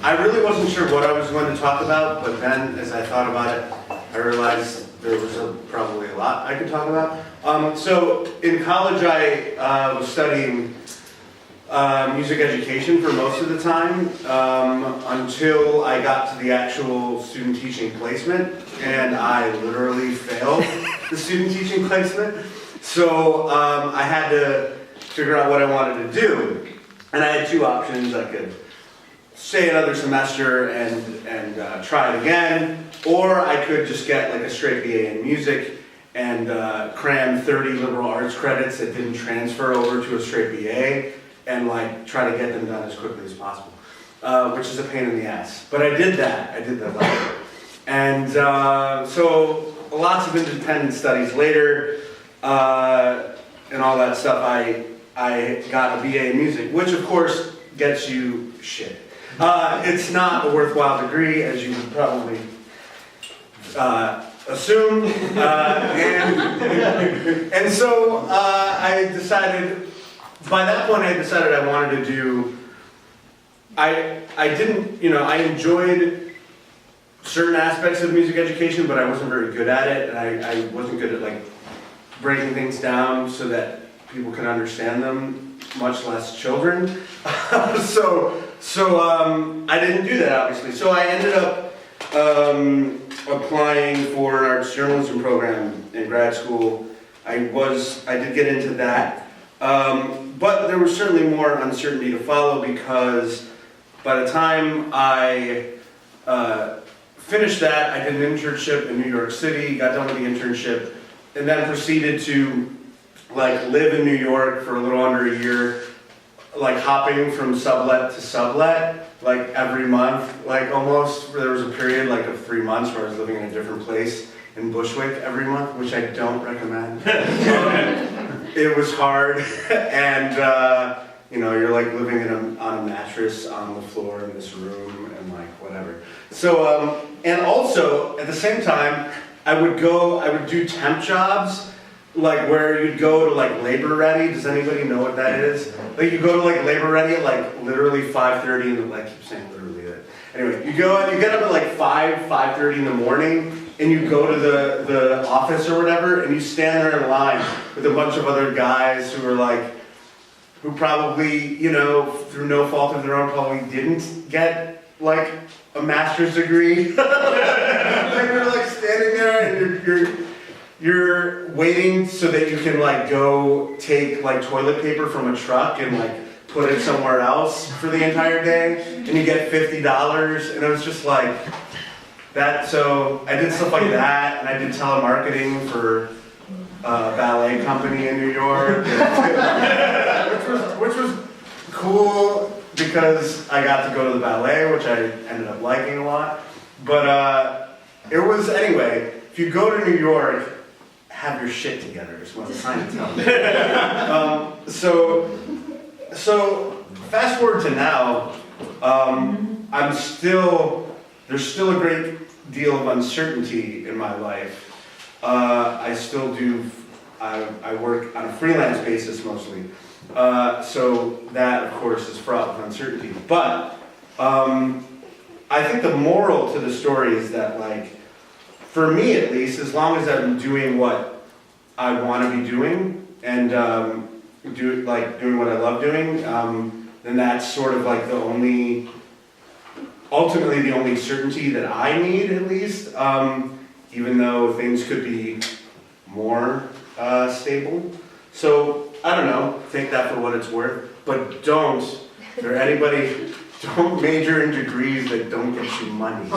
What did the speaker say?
I really wasn't sure what I was going to talk about, but then as I thought about it, I realized there was probably a lot I could talk about. So in college, I was studying music education for most of the time until I got to the actual student teaching placement, and I literally failed the student teaching placement. So I had to figure out what I wanted to do, and I had two options. I could stay another semester and try it again, or I could just get like a straight BA in music and cram 30 liberal arts credits that didn't transfer over to a straight BA and like try to get them done as quickly as possible, which is a pain in the ass. But I did that later. And so lots of independent studies later and all that stuff, I got a BA in music, which of course gets you shit. It's not a worthwhile degree, as you would probably assume. And so I decided, by that point I decided I wanted to do, I enjoyed certain aspects of music education, but I wasn't very good at it, and I wasn't good at like breaking things down so that people can understand them, much less children. So I didn't do that, obviously. So I ended up applying for an arts journalism program in grad school. I did get into that, but there was certainly more uncertainty to follow, because by the time I finished that, I did an internship in New York City, got done with the internship, and then proceeded to like live in New York for a little under a year, like hopping from sublet to sublet, like every month, like almost. There was a period like of 3 months where I was living in a different place in Bushwick every month, which I don't recommend. It was hard, and you're like living on a mattress on the floor in this room, and like whatever. So, and also at the same time, I would do temp jobs, like where you'd go to like Labor Ready. Does anybody know what that is? Like you go to like Labor Ready at like literally 5:30 in the, I keep saying literally that. Anyway, you go and you get up at like 5:30 in the morning, and you go to the office or whatever, and you stand there in line with a bunch of other guys who are like, who probably, through no fault of their own, probably didn't get like a master's degree. And you're like standing there and you're waiting so that you can like go take like toilet paper from a truck and like put it somewhere else for the entire day, and you get $50, and it was just like that. So I did stuff like that, and I did telemarketing for a ballet company in New York, which was cool because I got to go to the ballet, which I ended up liking a lot. But it was, anyway, if you go to New York, have your shit together is what I'm trying to tell you. So fast forward to now, there's still a great deal of uncertainty in my life. I work on a freelance basis mostly. So that, of course, is fraught with uncertainty. But I think the moral to the story is that, like, for me at least, as long as I'm doing what I want to be doing and doing what I love doing, then that's sort of like ultimately the only certainty that I need, at least, even though things could be more stable. So, I don't know, take that for what it's worth, but don't major in degrees that don't get you money.